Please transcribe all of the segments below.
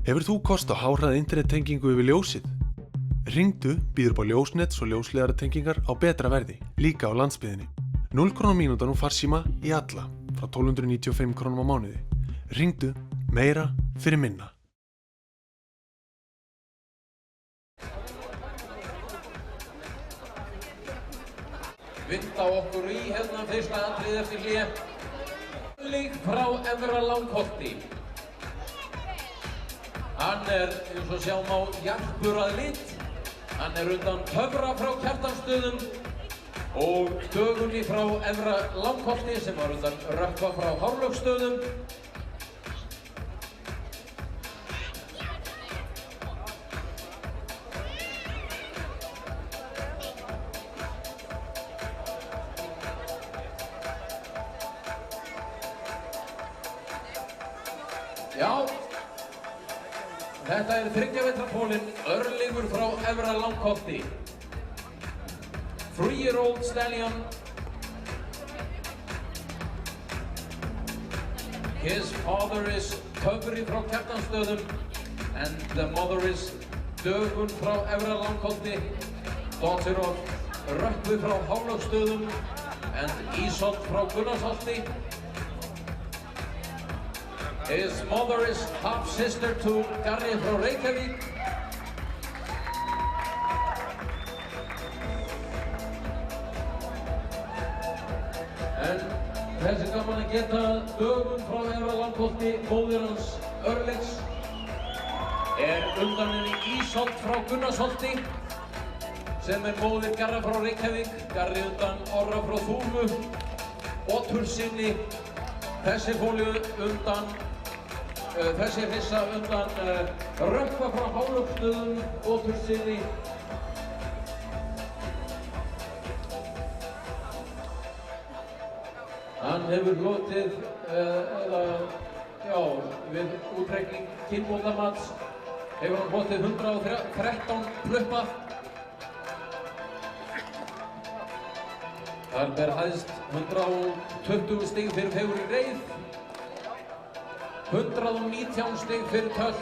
Hefur þú kost á háhraða internettengingu yfir ljósið? Hringdu býður upp á ljósnets og ljósleiðaratengingar á betra verði, líka á landsbyggðinni. 0 kr. mínútan úr farsíma í alla, frá 1295 kr. á mánuði. Hringdu, meira fyrir minna. Vinda okkur í hérna fyrsta atrið eftir hlé. Lík frá Efra Langholti. Hann eins og sjá má, jarpur að lit. Hann undan Töfra frá Kjartanstöðum og Dögunni frá Efra Langholti sem var undan Rökkva frá Hárlögsstöðum. Já, þetta 3 vetra pólinn Örlygur frá Efra Langholti. 3-year-old stallion. His father is Töfri frá Kjartanstöðum and the mother is Dögun frá Efra Langholti, daughter of Rökkvi frá Hárlögsstöðum and Ísold frá Gunnarsholti. His mother is half-sister to Garri frá Reykjavík. En þessi gaman að geta Dögun frá Efra Langholti, móðir hans Örlygs, undan henni Ísold frá Gunnarsholti, sem móðir Garra frá Reykjavík, Garri undan Orra frá Þúfu, Otursinni, þessi fóli undan þessi hrissa undan Rökkva frá Hárlögsstöðum, Otursinni. Hann hefur hlotið, við útreikning kynbótamats, hefur hann hlotið 113 pluppa. Þar ber hæst 120 stig fyrir fegurri reið, 119 stig fyrir tölt,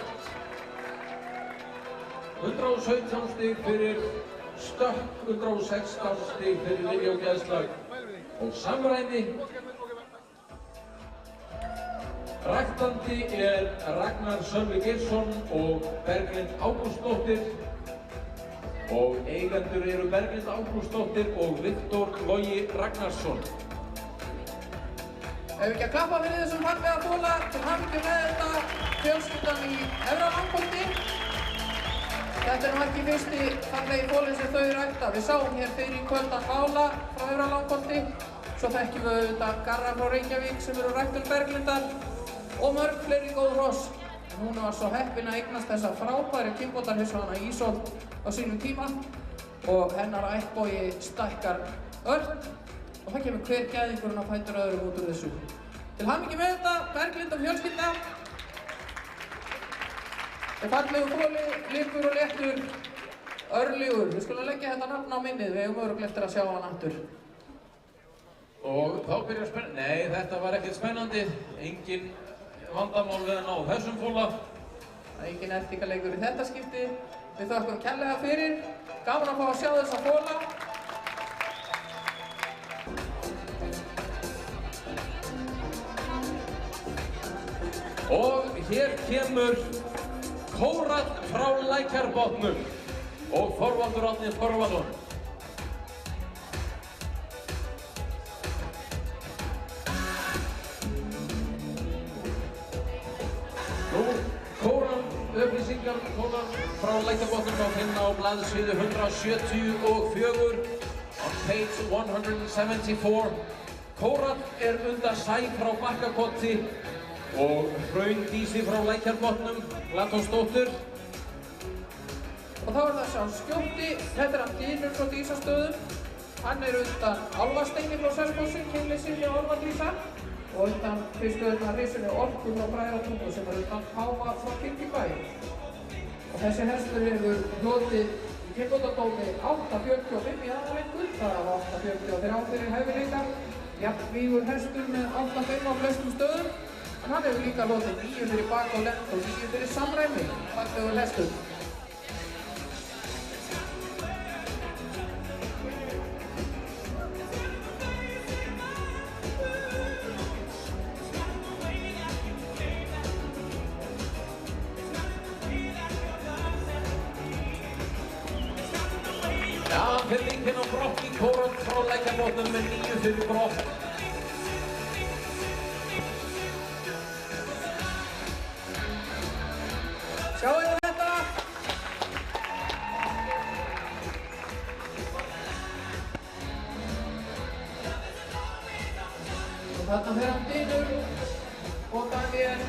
117 stig fyrir stökk, 116 stig fyrir vilja og geðslag og samræmi. Ræktandi Ragnar Sölvi Geirsson og Berglind Ágústsdóttir og eigendur eru Berglind Ágústsdóttir og Viktor Logi Ragnarsson. Ef ekki að klappa fyrir þessum fallega fóla til hamingju með þetta fjölskyldan í Efra Langholti. Þetta nú ekki fyrsti fallegi fólinn sem þau rækta. Við sáum hér fyrir kvöldan Vála frá Efra Langholti. Svo þekkjum við auðvitað Garra frá Reykjavík sem eru ræktur Berglindar og mörg fleiri góð hross. En hún var svo heppin að eignast þessa frábæru kynbótarhissana Ísold á sínum tíma og hennar ættbogi stækkar ört. Og það kemur hver gæðingurinn á fætur öðrum út úr þessu. Til hamingju með þetta, Berglind og fjölskylda. Fallegu fóli, líkur og léttur, Örlygur. Við skulum leggja þetta nafn á minnið, við eigum örugglega eftir að sjá hann aftur. Og þá byrjar spennandi. Nei, þetta var ekkert spennandi. Engin vandamál við að ná þessum fóla. Það er engin ertingaleikur í þetta skipti. Við þökkum kærlega fyrir. Gaman að fá að sjá þessa fóla. Og hér kemur Kórall frá Lækjarbotnum og Þorvaldur Árni Þorvaldsson. Nú, upplýsingar Kórall frá Lækjarbotnum má finna á blaðsíðu 174 on page 174. Kórall undan Sæ frá Bakkakoti og Hraundísi frá Lækjarbotnum, Glattónsdóttur. Og þá það sá Skjótti, þetta hann Dynur frá Dísastöðum. Hann undan Álfasteini frá Selfossi, kynleysinni Álfadísa. Og undan fyrstuðurna hrissunni Orku frá Bræðratungu sem undan Páfa frá Kirkjubæ. Og þessi hestur hefur hlotið í kynbótadómi 8.45 í aðalengur. Það var 8.43 fyrir hæfileika. Jafnvígur hestur með 8.5 á flestum stöðum. En hann hefur líka lotið 9 fyrir bak og lent og 9 fyrir samræmi. Fallegur hestur. Já, hann fer líkinn á brott í Kórat frá Lækjarbotnum með 9 fyrir brott. Sjáu þið þetta? Og þarna fer hann Dynur og Daniel.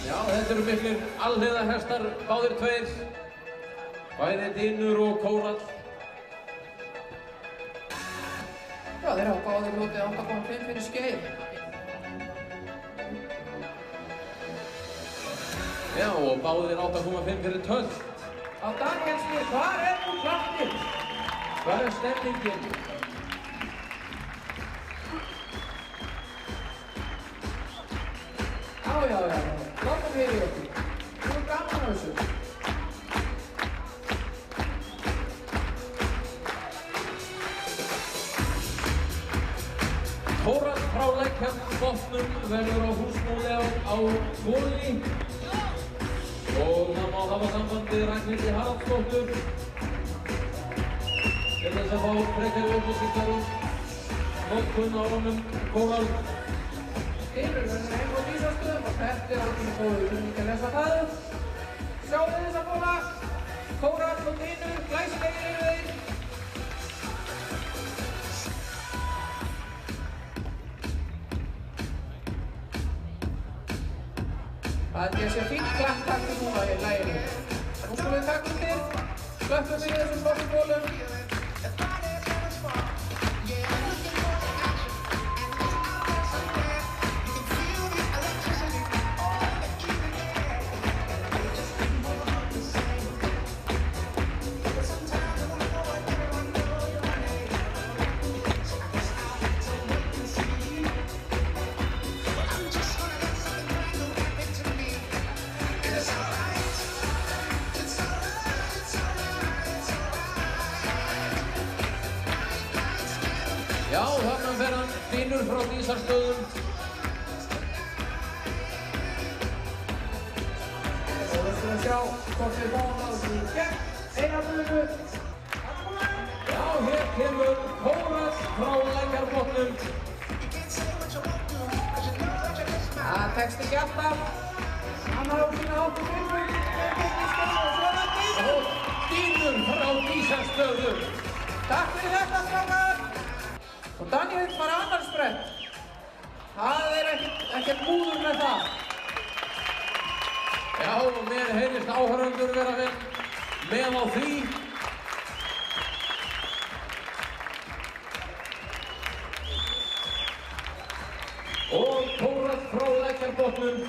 Já, þetta eru miklir alhliða hestar, báðir tveir. Bæði Dynur og Kórall. Já, þeir hafa báðir lotið 8,5 fyrir skeið. Já, og báðir 8,5 fyrir tölt. Á Daniel spyr, hvar er nú kraftið? Hvar er stemningin? Já. Látum við í okkur. Þú er gaman að þessu. Kórall frá Lækjarbotnum verður á húsmóði á Voli. Og það má hafa sambandið Ragnhildi Haraldsdóttur til þess að fá frekari upplýsingar notkun á honum Kórall. Dynur verður heim á Dísastöðum og þetta er alveg góður að lesa það. Sjáum við þessa bóla. Kórall og Dynur, glæsilegir eru þeir. Það sé fínt klapptaktur núna í laginu. Nú skulum við taka undir, slöppum við þessum flottum bólum. Já, þarna fer hann Dynur frá Dísarstöðum. Og við skulum sjá hvort við fáum það í gegn. Einar Búinu. Já, hér kemur Kórall frá Lækjarbotnum. Það tekst ekki alltaf. Hann har á sína 8 fyrir. Og svo er það Dynur. Og Dynur frá Dísarstöðum. Takk fyrir þetta, strákar. Og Daniel var annar sprett. Það er ekkert múður með það. Já, og mér heyrist áhörfundur vera með á því. Og Kórall frá Lækjarbotnum.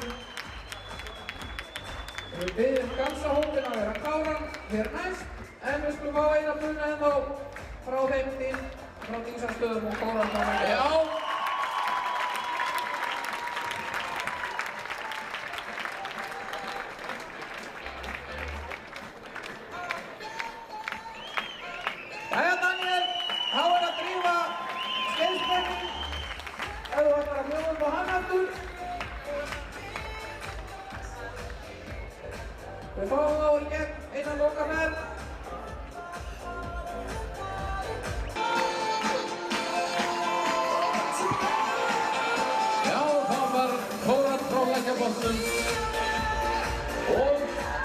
Við byggjum gansa hópinn að vera kláran hér næst. En við skulum fá Einar Búinu ennþá frá þeim til. Frá Dísastöðum og Kórall frá Lækjarbotnum. Já. Jæja Daniel, þá er að drífa skeiðspenning. Ef þú ætlar að bjóða upp á hann aftur. Við fáum þá í gegn eina lokaferð. Já, það var Kórall frá Lækjarbotnum og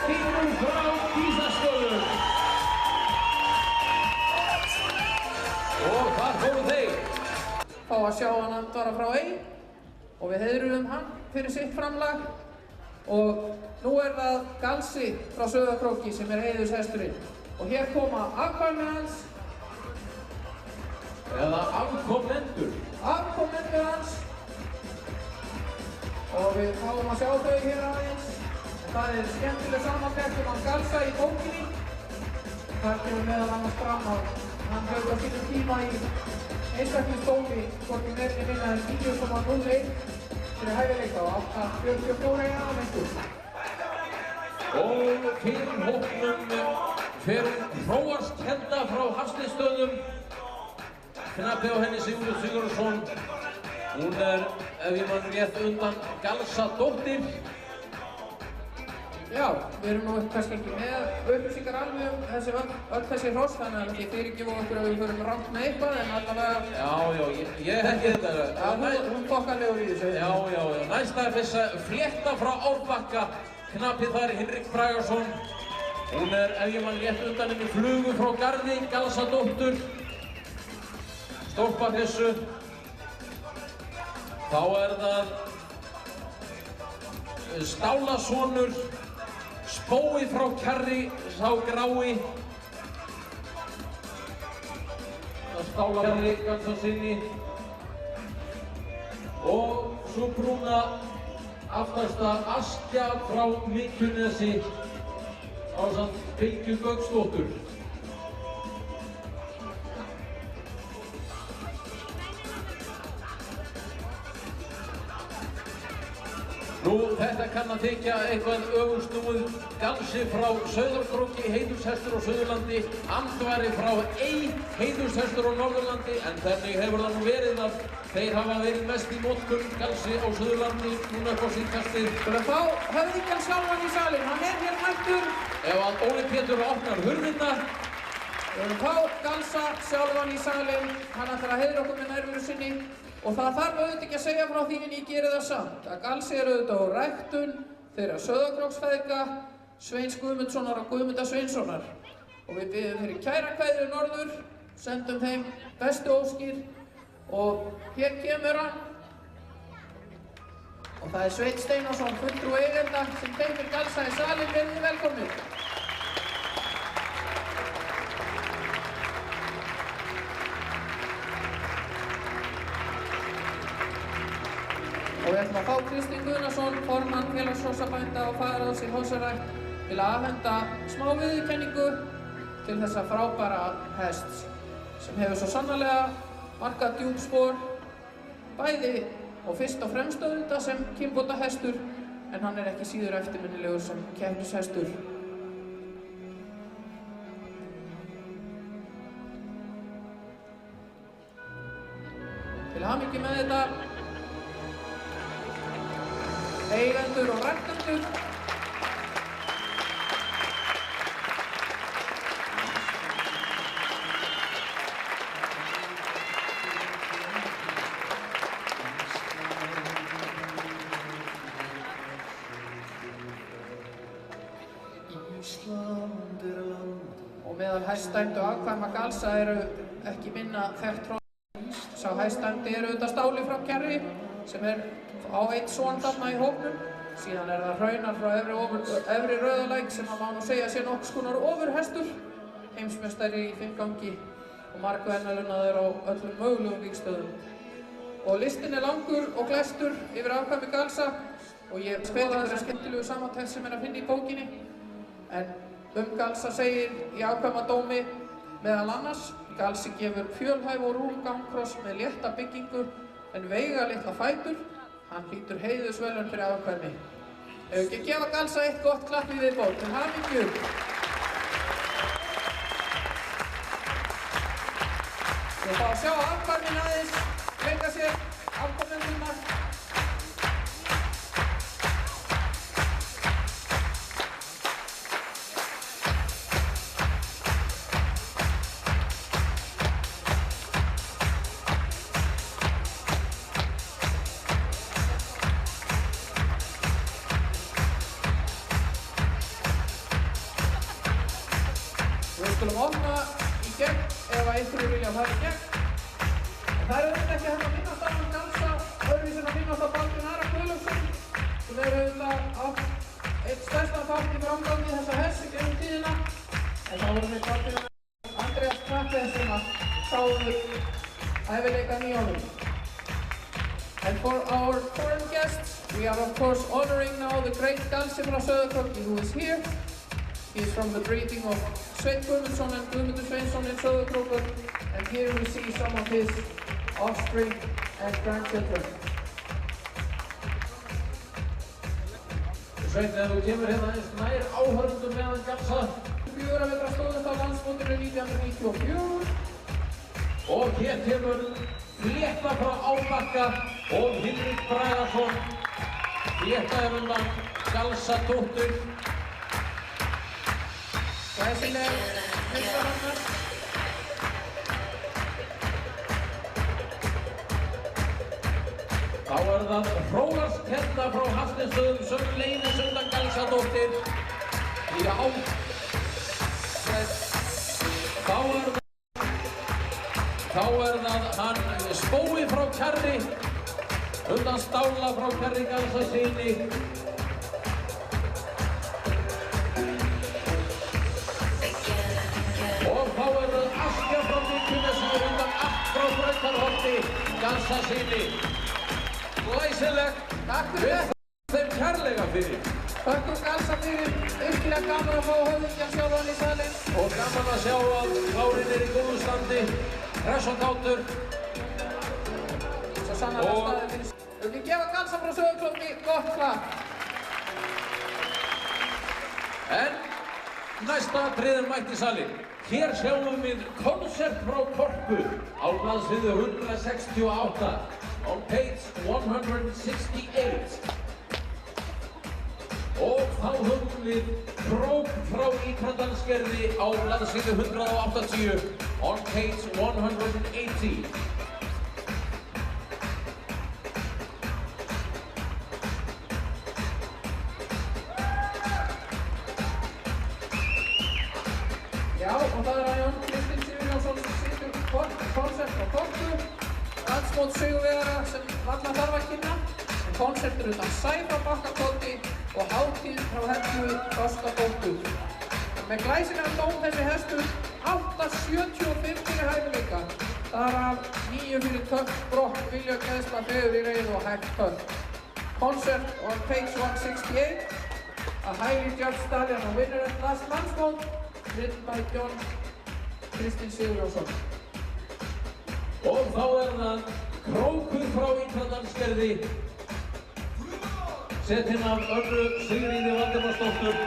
Dynur frá Dísarstöðum. Og þar fóru þeir. Fá að sjá hann andvara frá Ey og við heiðruðum hann fyrir sitt framlag. Og nú er það Galsi frá Sauðárkróki sem er heiðurshesturinn. Og hér koma afkvæmi hans. Eða afkomendur. Afkomendur hans. og við fáum að sjá þau hér aðeins. Það skemmtileg samantekt hann Galsa í bókinni. Það kemur meðal annars fram að hann hlaut á sínum tíma í einstaklingsdómi hvorki meira minna en 9,01 fyrir hæfileika og 8,44 aðvendur. Og fyrir hópnum fer Hróarskelda frá Hafsnisstöðum. Knapi á henni Sigurður Sigurðsson. Hún ef ég man rétt undan Galsadóttir. Já, við erum nú kannski ekki með upplýsingar alveg öll þessi hross, þannig að þið fyrirgefum okkur að við förum rangt með eitthvað, en allavega... Já, ég þekki þetta. Já, hún þokkalegur í þessu. Já. Næsta er þess að flétta frá Árbakka. Knapið þar Hinrik Bragason. Hún ef ég man rétt undan henni flugu frá Garði, Galsadóttur. Stólpa þessu. Þá það Stálasonur, Spói frá Kjarri, sá grái. Stála Kjarri, Galsasinni. Og svo brúna aftasta Askja frá Myklunesi ásamt Bylgju Gauksdóttur. Nú, þetta kann að þykja eitthvað öfugsnúið. Galsi frá Sauðárkróki, heiðurshestur á Suðurlandi. Andvari frá Ey, heiðurshestur á Norðurlandi. En þannig hefur það nú verið að þeir hafa verið mest í notkun Galsi á Suðurlandi núna upp á síðkastið. Við viljum fá höfðingjan sjálfan í salinn, hann hér mættur. Ef að Óli Pétur opnar hurðina. Við viljum fá Galsa sjálfan í salinn, hann ætlar að heiðra okkur með nærveru sinni. Og það þarf auðvitað ekki að segja frá því en ég geri það samt að Galsi auðvitað á ræktun þeirra Sauðárkróksfeðga, Sveins Guðmundssonar og Guðmundar Sveinssonar. Og við biðjum fyrir kæra kveðjur norður, sendum þeim bestu óskir og hér kemur hann. Og það er Sveinn Steinarsson, fulltrúi eigenda sem teymir Galsa í salinn. Verið velkomnir. Og við ætlum að fá Kristín Guðnason, formann Félagshrosabænda og fagráðs í hrossarækt til að afhenda smá viðurkenningu til þessa frábæra hests sem hefur svo sannarlega markað djúp spor bæði og fyrst og fremst auðvitað sem kynbótahestur en hann er ekki síður eftirminnilegur sem keppnishestur. Til hamingju með þetta eigendur og ræktendur. Og meðal hæstdæmdu afkvæma Galsa eru ekki minna þekkt hross. Sá hæstdæmdi eru auðvitað Stáli frá Kjarri sem er á einn son þarna í hópnum. Síðan er það Hraunar frá efri Rauðalæk sem að má nú segja sé nokks konar ofurhestur, heimsmeistari í fimmgangi og margverðnalunnaður á öllum mögulegum vígstöðum. Og listinn er langur og glestur yfir afkvæmi Galsa og ég hvet ykkur skemmtilegu samantekt sem er að finna í bókinni. En Galsa segir í afkvæmadómi meðal annars: Galsi gefur fjölhæf og rúlgangkross með létta byggingu en veigalitla fætur. Hann hlýtur heiðursverðlaun fyrir afkvæmi. Ef ekki að gefa Galsa eitt gott klapp í viðbót. Til hamingju! Við fáum að sjá afkvæmin aðeins leika sér afkvæmendurnar. Við skulum opna í gegn ef einhverju vilja fara í gegn. En það auðvitað ekki hægt að minnast á hann Galsa, öðruvísi en að minnast á Baldvin Ara Guðlaugsson sem auðvitað átt eitt stærstan þátt í framgangi þessa hests í gegnum tíðina. En þá vorum við Baldvin Andreas Knappe sem að sáum æfileikann í honum. And for our foreign guests, We are of course honoring now the great Galsi frá Sauðárkróki who is here. He is from the breeding of Sveinn Guðmundsson and Guðmundur Sveinsson in Sauðárkrókur, and here we see some of his offspring and grandchildren. Sveinn, ef þú kemur hérna eins nær áhörundum meðan Galsa. 4 metra stóðust á landsmótinu 1994. Og hér kemur Flétta frá Árbakka og Hinrik Bragason. Flétta undan Galsa dóttur. Glæsileg fyrstarannar. Þá það Hróars Kenda frá Hafnesstöðum sömuleiðis undan Galsa dóttir. Já. Þá það hann Spói frá Kjarri undan Stála frá Kjarri Galsa syni. Og þá það Askja frá Myndunesi undan Allt frá Brautarholti Galsa syni. Glæsilegt. Takk fyrir þetta. Þeim kærlega fyrir. Þökkum Galsa fyrir, virkilega gaman að fá höfðingjan sjálfan í salinn. Og gaman að sjá að Lárin í góðu standi, hress og kátur. Svo sannarlega staðið fyrir. Við viljum gefa Galsa frá Sauðárkróki gott klapp. En næsta atriðin mætti salinn. Hér sjáum við koncert frá Korpu á blaðsíðu 168 on page 168. Og þá höfum við Krók frá Ytra-Dalsgerði á blaðsíðu 180 on page 180. Já, og það hann Jón Kristinn Sigurjónsson sem situr koncert á Korpu. Landsmót sigurvegara sem varla þarf að kynna. Konsertur utan Sæ frá Bakkakoti og hátíð frá Helgu Þorstadóttur. Með glæsilegan dóm þessi hestur 8.75 fyrir hæfileika. Þar af 9 fyrir töff, brott, vilja, geðsla, feður í reið og hægt töff. Concert on page 168. A highly judged stallion and winner at last Landsmót, written by Jón Kristinn Sigurjónsson. Og þá það Krókur frá Ytra-Dalsgerði, setinn af Önnu Sigríði Valdimarsdóttur.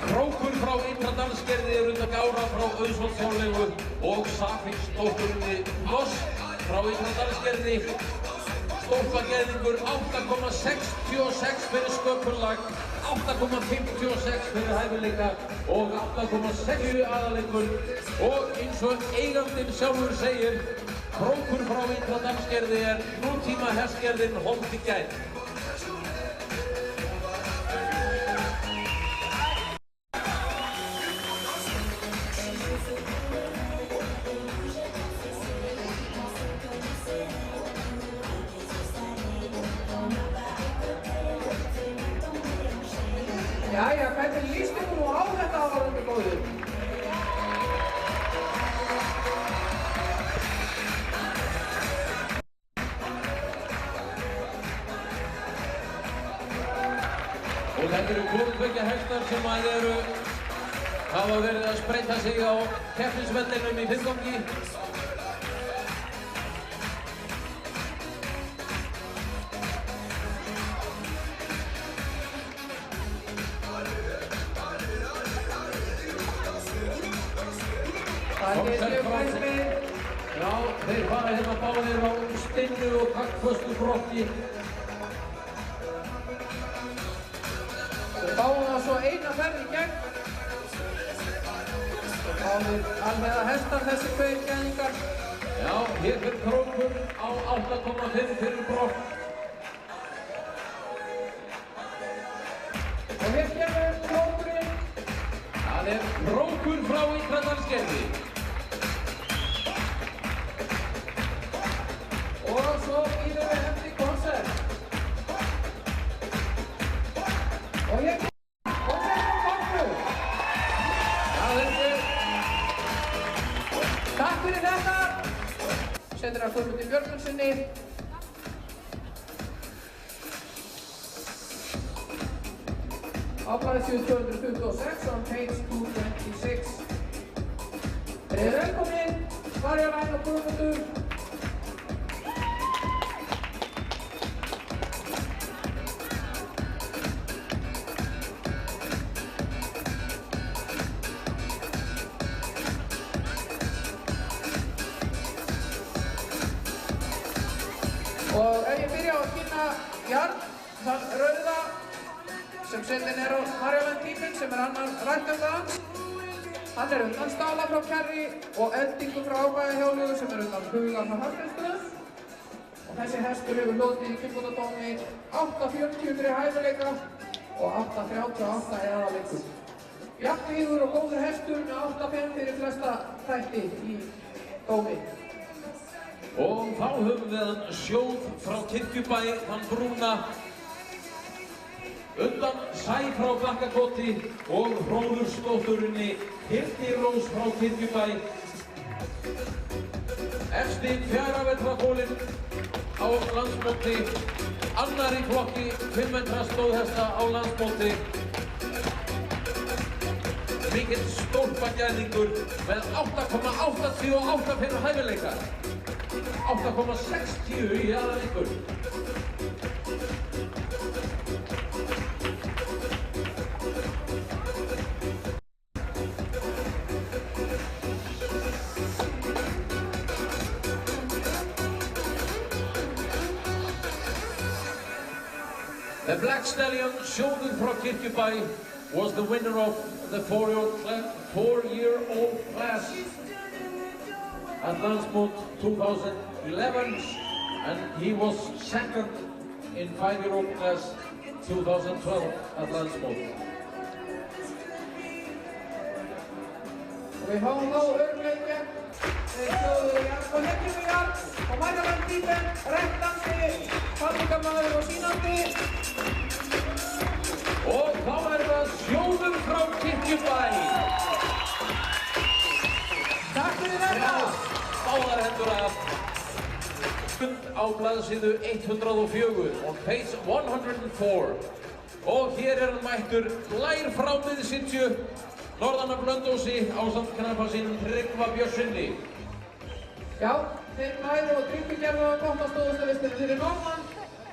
Krókur frá Ytra-Dalsgerði undan Gára frá Auðsvoldshjáleigu og Safíksdótturinni Loss frá Ytra-Dalsgerði. Stólpageðingur 8.66 fyrir sköpunlag, 8.56 fyrir hæfileika og 8.60 aðaleikur. Og eins og eigandinn sjálfur segir, Krókur frá Ytra-Dalsgerði nútíma hestgerðin hold í gær. Jæja, hvernig líst ykkur nú á þetta áhorfendur góðir? Og þetta eru hvorutveggja hestar sem hafa verið að spreyta sig á keppnisvellinum í fimmgangi. Já, þeir fara hérna báðir á stinnu og taktföstu brokki. Þeir fáum það svo eina ferð í gegn. Þeir fáum alveg að hestar þessi tveir gæðingar. Já, hér fyrir Krókur á 8.5 fyrir brokk. Og hér kemur Krókurinn. Það Krókur frá Ytra-Dalsgerði. Og svo býðum við eftir koncert. Og hér kemur koncert á Korpu. Já, þetta Takk fyrir þetta. af Guðmundi Björgvinssyni. Á blaðsíðu 226 on page 226. Verið velkomin, Marja-Læn og Guðmundur. Og ef ég byrja á að kynna Jarl, þann rauða sem setinn er á Marja-Læn tíminn sem er annar rættenda hans. Hann er undan Stála frá Kjarri og Eldingu frá Ábæjahjáleigu sem er undan Huga frá Hafnarsstöðum. Og þessi hestur hefur hlotið í kynbótadómi 8.40 fyrir hæfileika og 8.38 eðaleikur. Jafnvígur og góður hestur með 8.5 fyrir flesta þætti í dómi. Og þá höfum við hann Sjóð frá Kirkjubæ, þann brúna, undan Sæ frá Bakkakoti og Hróðursdótturinni Hildirós frá Kirkjubæ. Efsti fjaravetrarkólinn á landsmóti, annar í flokki 5 metra stóðhesta á landsmóti. Mikill stórpagæðingur með 8.88 fyrir hæfileika. 8.60 í aðaleikur. The Black Stallion, Sjóður frá Kirkjubæ, was the winner of the 4-year-old class at Landsmót 2011, and he was second in 5-year-old class 2012 at Landsmót. Og við fáum þá örgleikja Sjóður Jarl og Hildur Jarl og Marja-Læn tíminn, rettandi, fallingamaður og sýnandi. Og þá er það Sjóður frá Kirkjubæ. Takk fyrir þetta! Báðar hendur af. Á blaðsíðu 104 og page 104. Og hér er hann mættur Blær frá Miðsitju, norðan af Blönduósi, ásamt knappa sínum Tryggva Björnssyni. Já, þeir Blær og Tryggvi gerðu það gott á stóðhestavistinni fyrir norðan.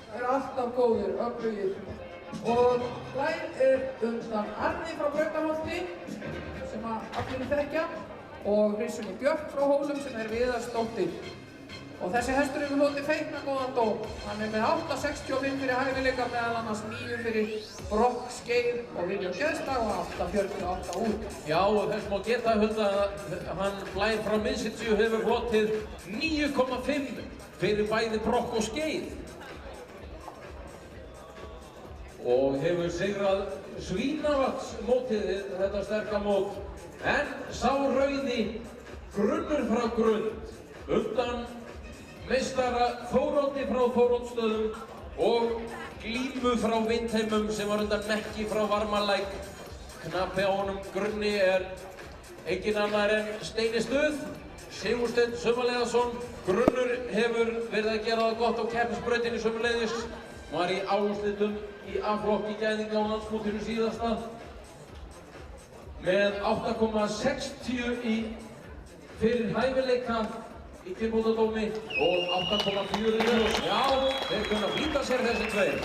Þeir eru alltaf góðir, öflugir. Og Blær er undan Arni frá Brautarholti, sem allir þekkja, og Hrissunni Björk frá Hólum sem er Viðarsdóttir. Og þessi hestur hefur hlotið feikna góðan dóm. Hann er með 8.65 fyrir hæfileika, meðal annars 9 fyrir Brokk, Skeið og Viljum Geðstag og 8.48 út. Já, og þess má geta að hann Blær frá Miðsitju hefur hlotið 9.5 fyrir bæði Brokk og Skeið. Og hefur sigrað Svínavatnsmótið, þetta sterka mót. En sá rauði Grunnur frá Grund, undan meistara Þóroddi frá Þóroddsstöðum og Glímu frá Vindheimum sem var undan Mekki frá Varmalæk. Knappi á honum Grunni er engin annar en Steini Stuð, Sigursteinn Sumarleðarsson. Grunnur hefur verið að gera það gott á keppnisbrautinni sömuleiðis. Var í áherslutum í A-flokki gæðinga á landsmótinu síðasta með 8.60 fyrir hæfileika í kynbótadómi og 8.4 ljós. Já, þeir kunna flýta sér þessi tveir.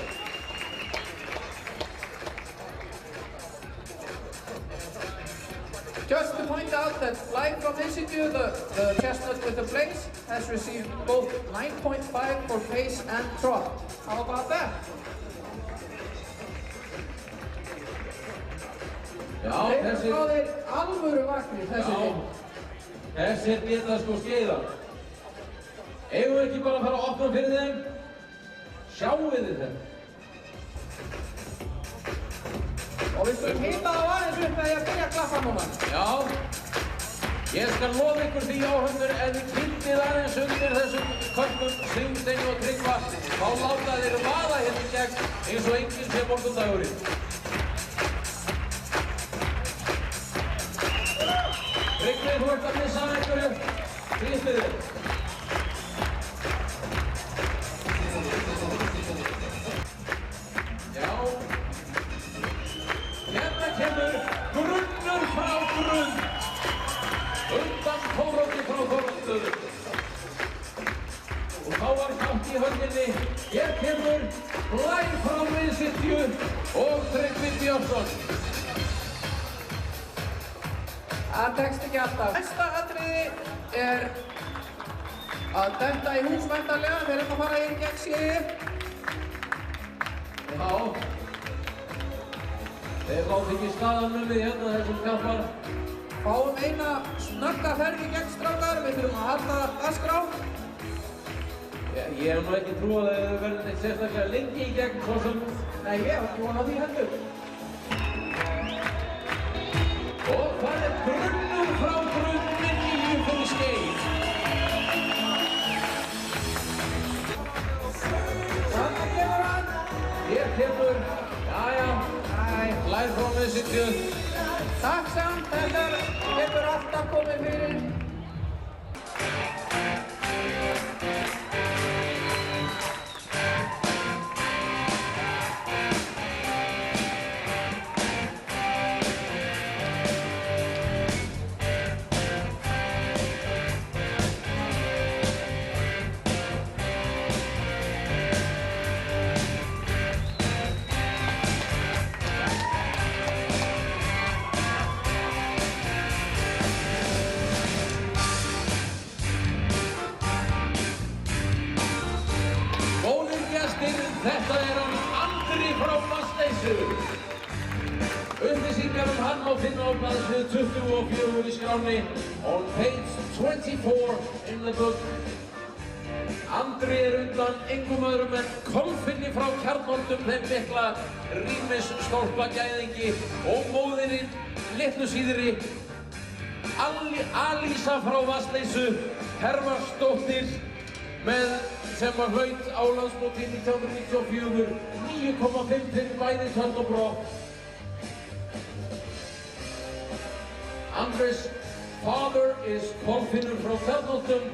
Just to point out that Blær from Miðsitju, the chestnut with the place, has received both 9.5 for pace and trot. How about that? Já, Þeir eru frá þeir alvöru vakrir, þessi heim. Þessir geta sko skeiða. Eigum við ekki bara að fara að opna fyrir þeim? Sjáum við þeim. Og við skulum hita það aðeins upp þegar ég byrja að klappa núna. Já, ég skal lofa ykkur því áhörnur ef þið kynnið aðeins undir þessum köppum Sigursteini og Tryggva, þá láta þeir vaða hérna í gegn eins og enginn sé morgundagurinn. Tryggvi, þú ert að missa einhverju. Flýttu þér. Blær frá Miðsitju og Tryggvi Björnsson. Það tekst ekki alltaf. Næsta atriði er að detta í hús væntanlega. Þeir eru að fara inn gegn sér. Já. Þeir láta ekki skaðan numið hérna þessum kappar. Fáum eina snögga ferð í gegn strákar. Við þurfum að halda dagskrá. Ég hef nú ekki trúið að þau verði neitt sérstaklega lengi í gegn svo sem. Nei, ég hef ekki von á því heldur. Og það er brunnur frá brunnin í fyrir skeið. Þarna kemur hann. Hér kemur, jæja, Blær frá Miðsitju. Takk samt, þetta getur alltaf komið fyrir. Þetta er hann Andri frá Vatnsleysu. Upplýsingar hann má finna á blaðsíðu 24 í skránni on page 24 in the book. Andri er undan engum öðrum en Kolfinni frá Kjarnholtum, þeim mikla rýmisstólpagæðingi og móðirinn litlu síðri Alísa frá Vatnsleysu, Hervarsdóttir sem var hlaut á landsmóti 1994, 9,5 fyrir bæði tjöld og brott. Andres' father is Kolfinnur frá Kjarnholtum,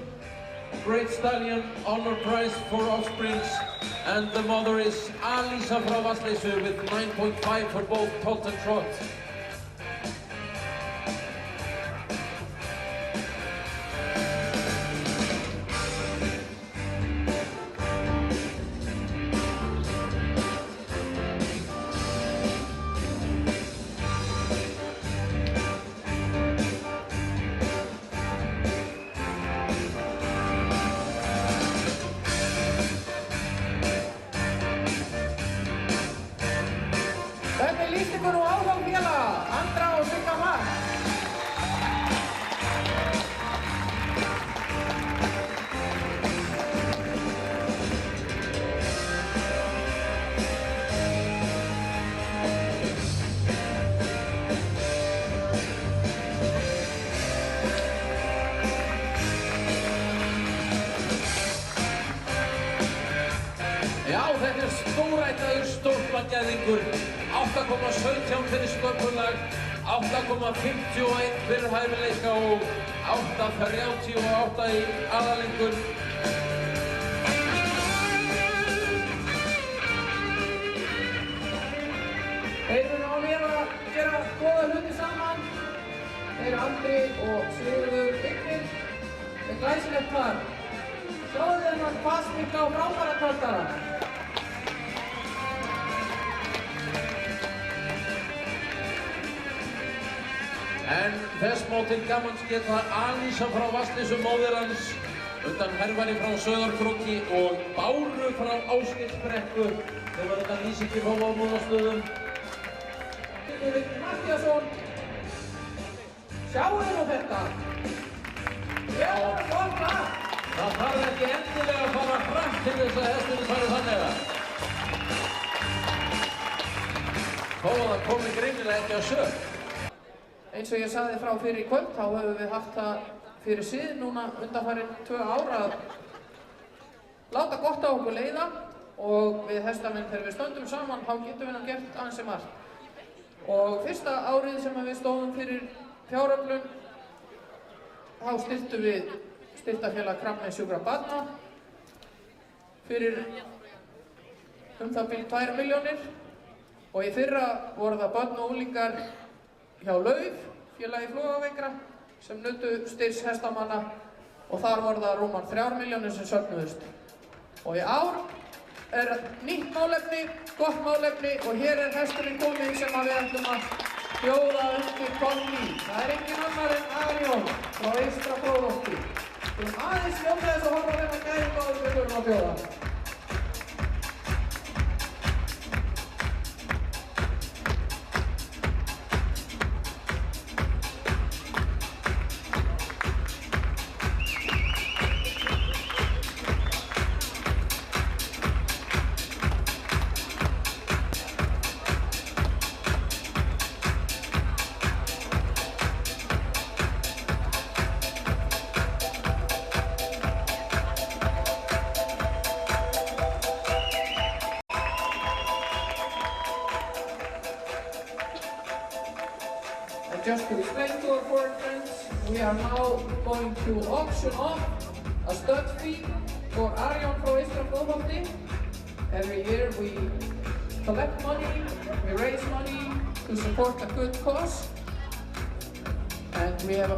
Great Stallion Honor Prize for Offsprings, and the mother is Alísa frá Vatnsleysu with 9.5 for both tot and trot. Hvernig líst ykkur nú á þá félaga, Andra og Sigga Mark? Já, þetta er stórættaður stólpagæðingur. 8,17 fyrir sköpulag, 8,51 fyrir hæfileika og 8,38 í aðalengur. Þeir eru á mér að gera góða hluti saman. Þeir Andri og Sigurður Vignir með glæsilegt par. Sjáðu þennan passmikla og frábæra kaldara. En þess má til gamans geta Alísa frá Vatnsleysu móðir hans undan Hervari frá Sauðárkróki og Báru frá Ásgeirsbrekku. Þau var þetta lýsingi frá Válmúlastöðum. Vignir Matthíasson. Sjáu nú þetta. Já, gott lag. Það þarf ekki endilega að fara hratt til þess að hesturinn fari þannig að. Þó að það komi greinilega ekki á sök. Eins og ég sagði frá fyrir í kvöld, þá höfum við haft það fyrir sið núna undanfarin 2 ár að láta gott á okkur leiða og við hestamenn þegar við stöndum saman, þá getum við gert ansi margt. Og fyrsta árið sem við stóðum fyrir fjáröflun, þá styrktum við Styrktarfélag krabbameinssjúkra barna fyrir það bil 2 milljónir og í fyrra voru það börn og unglingar hjá Lauf, félagi Flogavengra, sem nutu styrks hestamanna og þar voru það rúmar 3 milljónir sem söfnuðust. Og í ár nýtt málefni, gott málefni og hér hesturinn kominn sem við ætlum að bjóða undir koll í. Það engin annar en Arion frá Eystra Fróðholti. Við erum aðeins ljóta þess að horfa á þennan gæðing áður við þurfum að bjóða. Just to explain to our foreign friends, we are now going to auction off a stud fee for Arion frá Eystra Fróðholti. Every year we collect money, we raise money to support a good cause. And we have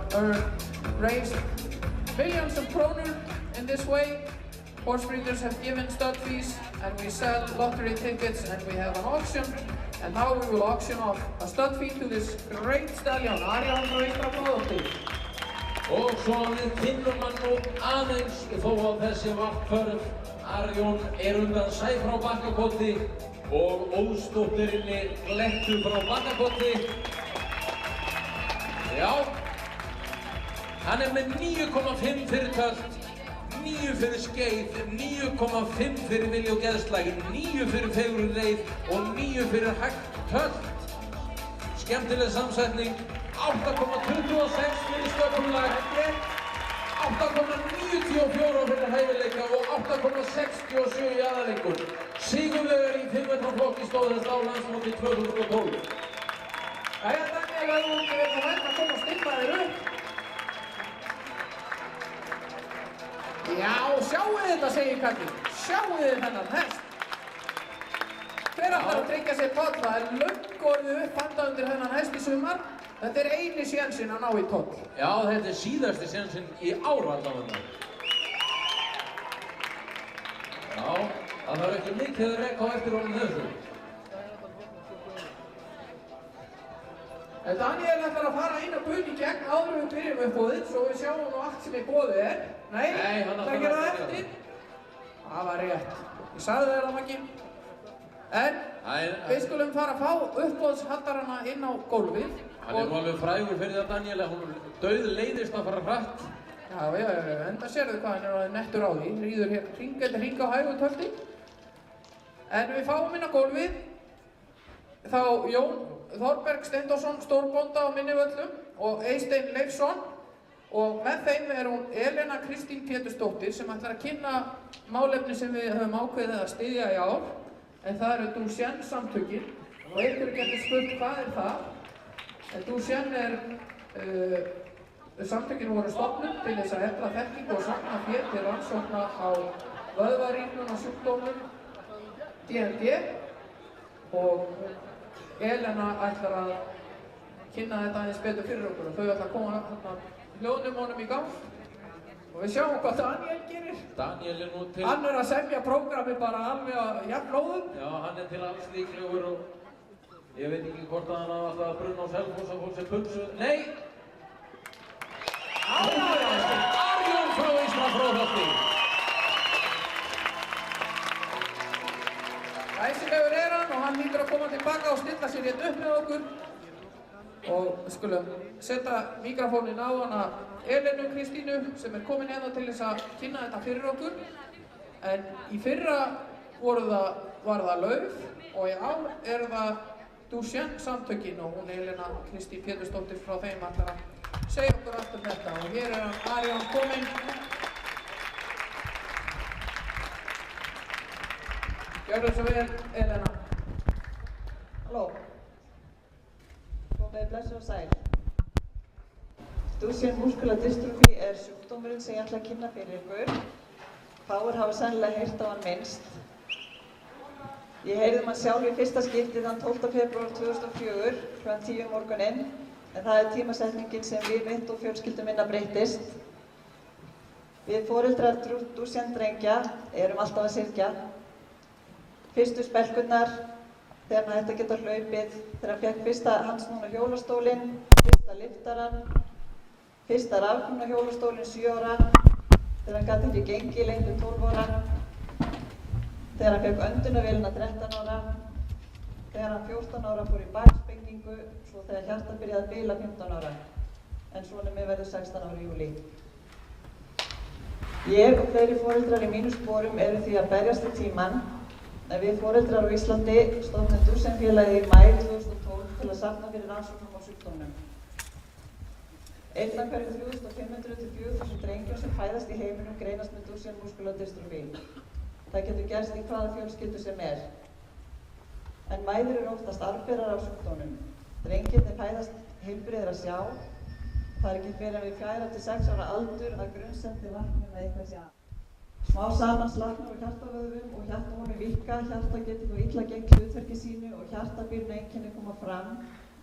raised millions of kroner in this way. Horse breeders have given stud fees and we sell lottery tickets and we have an auction. And now we will auction off a stud fee to this great stallion, Arion frá Eystra Fróðholti. Og svo við kynnum hann nú aðeins þó að þessi varpförð Arion undan Sæ frá Bakkakoti og Óðsdóttirinni Glettu frá Bakkakoti. Já, hann með 9,5 fyrir tölt, 9 fyrir skeið, 9,5 fyrir vilja og geðslægin, 9 fyrir fegurri reið og 9 fyrir hægt tölt. Skemmtileg samsetning, 8,26 fyrir sköpunlag, 8,94 fyrir hæfileika og 8,67 í aðalengur. Sigurvegari í 5 metra flokki stóð þess á landsmóti 2012. Jæja, Daniel, ef þú ekki veit að koma og stilla þér upp. Já, sjáu þetta, segir kallinn. Sjáu þennan hest. Hver ætlar að tryggja sér toll? Það löngu orðið upp handa undir þennan hest í sumar. Þetta eini sénsinn að ná í toll. Já, þetta síðasti sénsinn í ár allavega. Já, það var ekki mikið að reka á eftir honum þessu. Daniel ætlar að fara inn á gul í gegn áður við byrjum uppbóðið, svo við sjáum nú allt sem í boðið Nei, hann ætlar að gera það eftir. Það var rétt. Ég sagði þér það, Maggi. En við skulum fara að fá uppbóðshaldarana inn á gólfið. Hann nú alveg frægur fyrir það, Daniel, að hún dauðleiðist að fara hratt. Já, enda sérðu hvað hann orðið nettur á því. Ríður hér hring eftir hring á hægu tölti. En við fáum inn á gólfið þá Jón Þorberg Steindórsson, stórbónda á Minnivöllum og Eysteinn Leifsson og með þeim hún Elena Kristín Pétursdóttir sem ætlar að kynna málefni sem við höfum ákveðið að styðja í ár en það Duchenne samtökin og einhverju getur spurt hvað það en Duchenne samtökin voru stofnun til þess að efla þekkingu og safna fé til rannsókna á vöðvarýrnum og sjúkdómum DND og Elena ætlar að kynna þetta aðeins betur fyrir okkur og þau ætla að koma hljóðnum honum í gang og við sjáum hvað Daniel gerir. Daniel nú til... Hann að semja prógrami bara alveg að jafnlóðum. Já, hann til alls líklegur og ég veit ekki hvort að hann hafa alltaf að brunna á Selfoss og fólk sem pulsu. Nei! Arion frá Eystra Fróðholti. Æsilegur hann og hann hlýtur að koma tilbaka og stilla sér hérna upp með okkur og við skulum setja mikrofónin á hana Elenu Kristínu sem komin hérna til þess að kynna þetta fyrir okkur en í fyrra var það Lauf og í ár það Duchenne samtökin og hún Elena Kristín Pétursdóttir frá þeim ætlar að segja okkur allt þetta og hér hann Arion kominn. Gjörðu svo vel, Elena. Halló. Komið blessuð og sæl. Duchenne muscular dystrophy sjúkdómurinn sem ég ætla að kynna fyrir ykkur. Fáir hafa sennilega heyrt á hann minnst. Ég heyrði hann sjálf í fyrsta skipti þann 12. febrúar 2004 kl. 10 morguninn en það tímasetningin sem við mitt og fjölskyldum minna breyttist. Við foreldrar Duchenne drengja erum alltaf að syrgja. fyrstu spelkurnar, þegar hann hætti að geta hlaupið, þegar hann fekk fyrsta handsnúna hjólastólinn, fyrsta liftarann, fyrsta rafknúna hjólastólinn 7 ára, þegar hann gat ekki gengið lengur 12 ára, þegar hann fekk öndunarvélina 13 ára, þegar hann 14 ára fór í bakspengingu, svo þegar hjartað byrjaði að bila 15 ára. En sonur minn verður 16 ára í júlí. Ég og fleiri foreldrar í mínum sporum eru því að berjast í tímann, en við foreldrar á Íslandi stofnum Duchenne-félagið í maí 2012 til að safna fyrir rannsóknum á sjúkdómnum. Einn af hverjum 3.500 til 4.000 drengjum sem fæðast í heiminum greinast með Duchenne muscular dystrophy. Það getur gerst í hvaða fjölskyldu sem er. En mæður eru oftast arfberar af sjúkdómnum. Drengirnir fæðast heilbrigðir að sjá. Það er ekki fyrir við 4 til 6 ára aldur að grunnsendi læknir með eitthvað sjá. Smá saman slaknar á hjartavöðvum og hjartahólfin víkka, hjarta getur þó illa gegnt hlutverki sínu og hjartabilun einkenni koma fram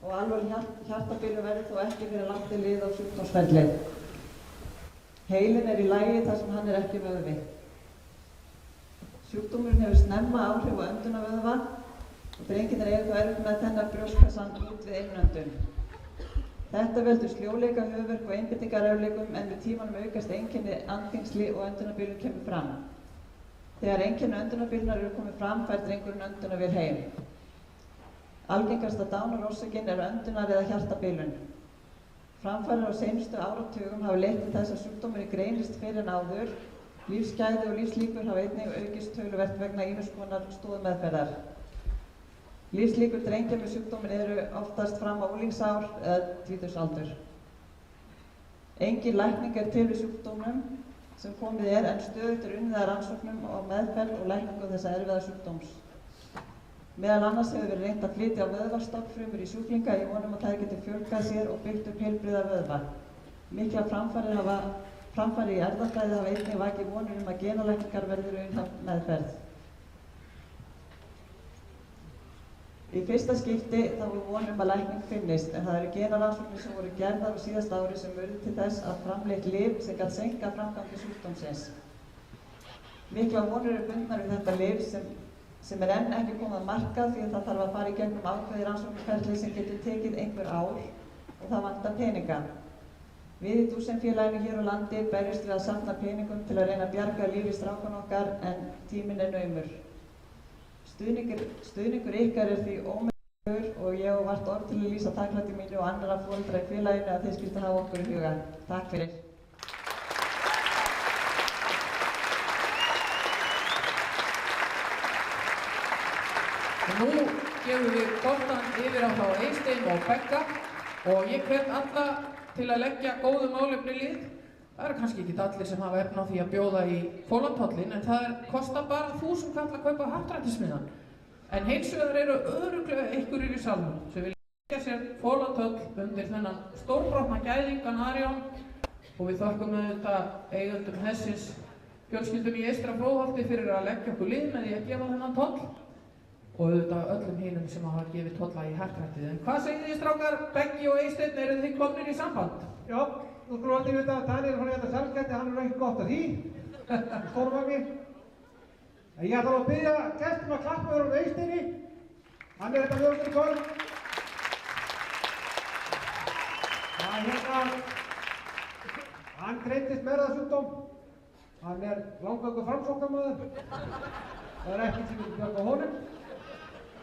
og alvarleg hjartabilun verður þó ekki fyrir langt til lið á sjúkdómsferli. Heilinn er í lagi þar sem hann er ekki vöðvi. Sjúkdómurinn hefur snemma áhrif á öndunarvöðva og drengirnir eiga þó erfitt með að þenna brjóstkassann út við innöndun. Þetta veldur sljóleika, höfuðverk og einbeitingarerfiðleikum en með tímanum aukast einkenni andþengsli og öndunarbilun kemur fram. Þegar einkenni öndunarbilunar eru komið fram fær drengurinn öndunarvél heim. Algengasta dánarorsökin er öndunar- eða hjartabilun. Framfarir á seinustu áratugum hafa leitt til þess að sjúkdómurinn greinist fyrr en áður. Lífsgæði og lífslíkur hafa einnig aukist töluvert vegna ýmiss konar stoðmeðferðar. Lífslíkur drengja með sjúkdóminn eru oftast fram á unglingsár eða tvítugsaldur. Engin lækning er til við sjúkdómnum sem komið er en stöðugt er unnið að rannsóknum og meðferð og lækningu þessa erfiða sjúkdóms. Meðal annars hefur verið reynt að flytja vöðvastofnfrumur í sjúklinga í vonum að þær geti fjölgað sér og byggt upp heilbrigða vöðva. Miklar framfarir í erfðafræði hafa einnig vakið vonir að genalækningar verði raunhæf meðferð. Í fyrsta skipti þá var von að lækning finnist, en það eru genarannsóknir sem voru gerðar á síðasta ári sem urðu til þess að framleitt lyf sem gat seinkað framgangi sjúkdómsins. Miklar vonir eru bundnar við þetta lyf sem er enn ekki komið að markað því að það þarf að fara í gegnum ákveðið rannsóknarferli sem getur tekið einhver ár og það vantar peninga. Við í Duchenne-félaginu hér á landi berjumst við að safna peningum til að reyna að bjarga lífi strákan okkar en tíminn er naumur. Stuðningur ykkar er því ómetanlegur og ég hef vart orð til að lýsa þakklæti mínu og annarra foreldra í félaginu að þeir skyldu hafa okkur í huga. Takk fyrir. Nú gefum við boltann yfir á þá Eystein og Begga og ég hvet alla til að leggja góðu málefni í lið. Það eru kannski ekki allir sem hafa efni á því að bjóða í fólantollin en það kostar bara 1000 kall að kaupa happdrættismiðan. En hins vegar eru örugglega einhverjir í salnum sem vilja leggja sér fólantoll undir þennan stórbrotna gæðingan Arjón og við þökkum auðvitað eigendum Hessins fjölskyldum í Eystra-Fróðholti fyrir að leggja okkur lið með því að gefa þennan toll og auðvitað öllum hinum sem hafa gefið tolla í happdrættið. En hvað segið þið strákar, Beggi og Eysteinn, eru þið komnir í samband? Já, nú skulum allir vita að Daniel fann þetta sjálfgætti, hann er ekki gott að því, stórvagni. En ég ætla að biðja gestum að klappa þér um Eysteini, hann er þetta mjög í kvöld. Hann greindist með erfðasjúkdóm, hann er langveikur framsóknarmaður, það er ekkert sem við björgum á honum.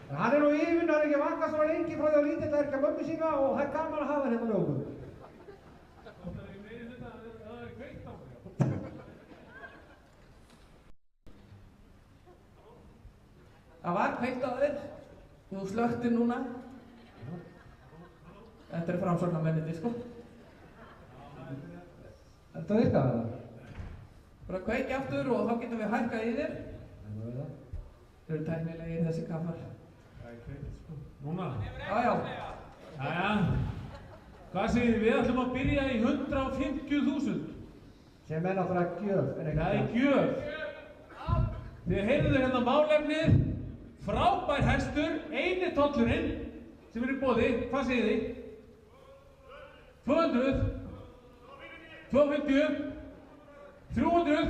En hann er nú yfirvinnu, hann er ekki vakað svona lengi frá því að lítill að erkja mömmu sína og það er gaman að hafa hérna með okkur. Það var kveikt á þér, þú slökktir núna. Þetta eru framsóknarmennirnir, sko. Þetta virkaði það? Bara kveiki aftur og þá getum við hækkað í þér. Þau eru tæknilegir þessi kaffar. Það er kveikt, sko. Núna? Já. Jæja. Hvað segir þið? Við ætlum að byrja í 150.000. Sem er náttúrulega gjöf, en ekki það. Það er gjöf. Þið heyrðu hérna málefnið. Frábær hestur, eini tollurinn sem er í boði, hvað segir þið? 200, 250, 300,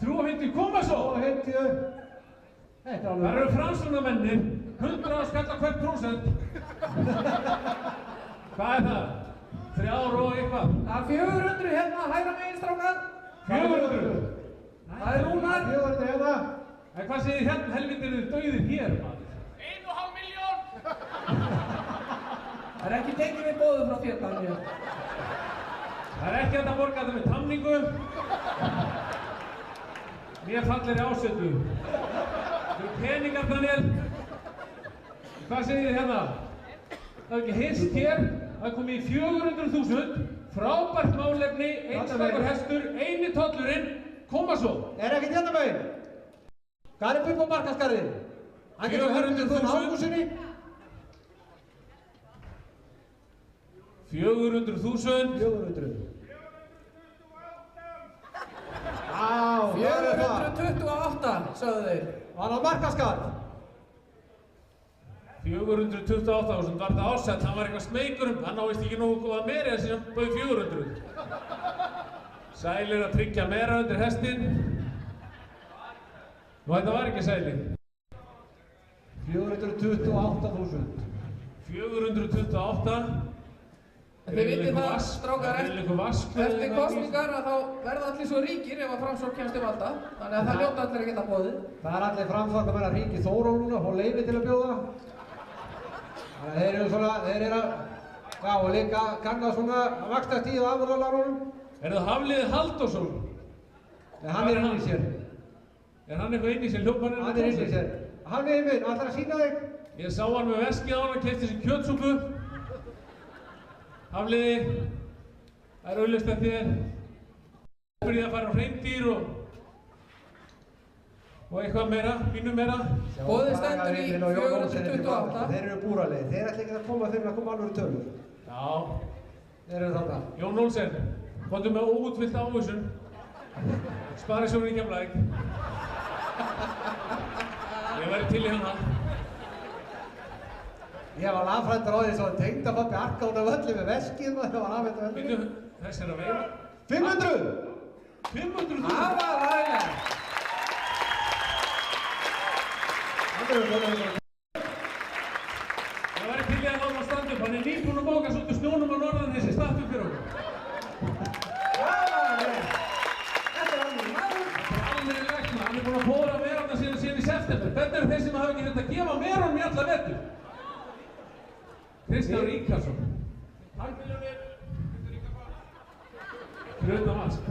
350, koma svo! 350, Það eru Framsóknarmennir, 100 skalla hvert prósent. Hvað er það? 3 og eitthvað? Það er 400 hérna, hægra megin strákar. 400? Það er Rúnar. 400 hérna. En hvað segir hérna helviti eru dauðir hér, maður? 1,5 milljón! Það er ekki tekið við bóðu frá þér, Daniel. Það er ekki hægt að borga þetta með tamningu. Mér fallir ásettu. Þetta eru peningar, Daniel. Hvað segir þið hérna? Það er ekki hist hér. Það er komið í 400.000. Frábært málefni, einstakur hestur, eini tollurinn. Koma svo. Er ekkert hérna megin? Hvað er upp á markaskarðið? Hann getur 400.000 ágúsinni. 400.000. 400. Á, það er það. 428, sögðu þeir. Var það markaskarð? 428.000 var það ásett, hann var eitthvað smeykur hann ávist ekki nógu góða meira en síðan bauð 400. Sælir að tryggja meira undir hestinn. Nú þetta var ekki Sælir. 428.000. 428. Þið vitið það, strákar, eftir eftir kosningar að þá verða allir svo ríkir ef að Framsókn kemst til valda. Þannig að það hljóta allir að geta boðið. Það er allir Framsóknarmenn að hringja í Þóról núna og fá leyfi til að bjóða. Þannig að þeir eru svona, þeir eru að, já, og líka kanna svona vaxtastíð á afurðarlárunum. Er það Hafliði Halldórsson? Nei, hann er inn í sér. Er hann eitthvað inn í sér hljóparinn? Hann er inn í sér. Hann er minn, ætlar að sína þig. Ég sá hann með veskið á hann, keypti sér kjötsúpu. Hafliði, það er auðvitað eftir þér. Byrjaði að fara á hreindýr og eitthvað meira, pínu meira. Boðið stendur í 428. Þeir eru búralegir, þeir ætla ekki að koma þegar að koma alveg tölur. Já. Þeir eru þarna. Jón Olsen, komdu með óútfyllt ávísun. Sparisjóður í Keflavík. Ég væri til í hana. Ég var lagfræddur á því svo tengdapabbi arka út af öllu með veskið maður, það var afhengt af öllu. Veitu, þess er að veira. 500! 500.000! Það var ræðilega. Ég væri til í að láta hann standa upp, hann er nýbúinn að móka svolítið snjónum á norðan þessi standa upp fyrir okkur. Þetta er alveg maður. Þetta er alveg regna, hann er búinn að póra merarna síðan í september. Þetta eru þeir sem hafa ekki hægt að gefa merunum í alla vetur. Kristján Ríkarsson. Takk fyrir mér. Fyrir utan vask.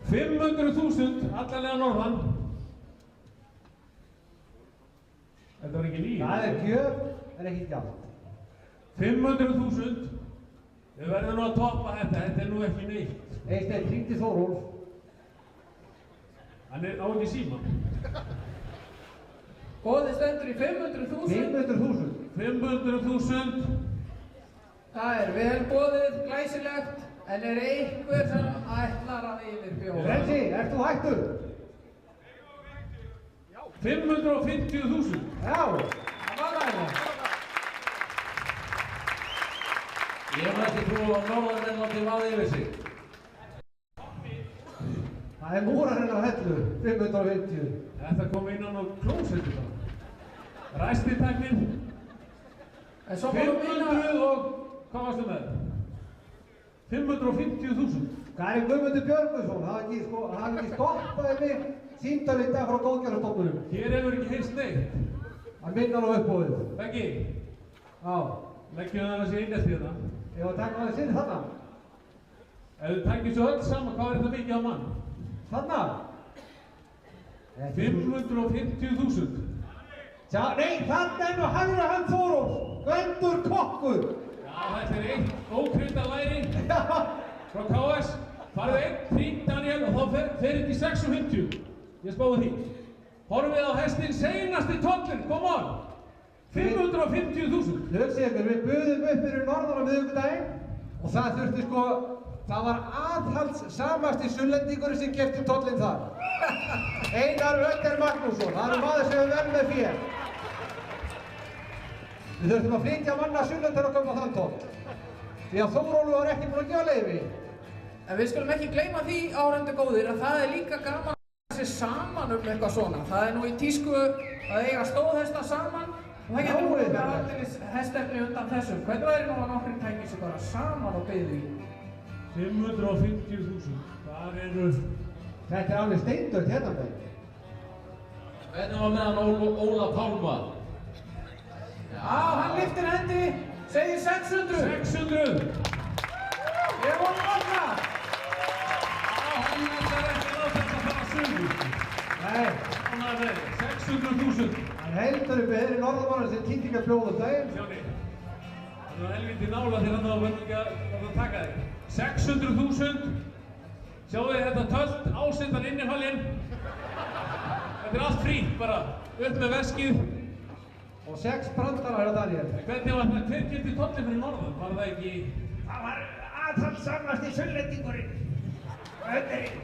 500.000 allalega norðan. Þetta var ekki líf. Það er gjöf, en ekki gjald. 500.000. Við verðum nú að toppa þetta er nú ekki neitt. Eysteinn hringdi Þórólf. Hann er á ekki síman. Boðið stendur í 500.000. 500.000. 500.000. Það er vel boðið, glæsilegt, en er einhver sem ætlar að yfirbjóða. Rensi, ert þú hættur? 550.000. Já. Það var ræðilega. Ég hef ekki trú á norðanmenn látið vaða yfir sig. Það er múrarinn á hellu, 550. Þetta kom innan á klósettu þá. Ræstitæknin. En svo 500 og, hvað varstu með? 550.000. Það er Guðmundur Björgvinsson, hann hafði ekki stoppaði mig símtal í dag frá góðgerðarstofnunum. Hér hefur ekki heyrst neitt. Hann minna nú uppbóðið. Beggi, Já. leggjum það þessi einhelti hérna. Ég var að taka það sinni þarna. Ef þið tækir svo öll saman, hvað er þetta mikið á mann? Þarna? 550.000. Sjá, nei, þarna er nú hægra hand Þóróls, Gvendur kokkur. Já, þetta er eitt ókrydda læri Já. frá KS. Farðu einn hring, Daniel, og þá fer þetta í 650. Ég spáði því. Horfið á hestinn seinasti tollinn, come on! 550.000. Hugsið ykkur, við buðum upp fyrir norðan á miðvikudaginn og það þurfti sko, það var aðhaldssamasti sullendingurinn sem keypti tollinn þar. Einar Önder Magnússon, það er maður sem við verðum með fér. Við þurftum að flytja manna sullend til að koma þann toll. Því að Þórólfur var ekki búinn að gefa leyfi. En við skulum ekki gleyma því, áhorfendur góðir, að það er líka gaman að sig saman eitthvað svona. Það nú í tísku að eiga stóðhesta saman og það getur nú með aldeilis hestefni undan þessum. Hvernig væri nú að nokkri tæki sig bara saman og byggðu í? 550.000. Þar eru... Þetta alveg steindautt hérna með. Hvernig var með hann Óla Pálma? Já, hann lyftir hendi, segir 600. 600! Ég vona vakna. Hann ætlar ekki að láta þetta fara sögur. Nei. Svona er það, 600.000. Hann heldur upp með norðamannar sem týndi ekki að bjóða daginn. Sjóni, hann var helviti nála þegar hann var ekki að taka þig. 600.000. Sjáu þið þetta tölt, ásettan innifallinn. Þetta allt frítt bara, upp með veskið. Og 6 brandarar hérna Daniel. Hvernig var það? Hver getið tolli fyrir norðan? Var það ekki... Það var aðhaldssamasti sunnlendingurinn. Ötterinn.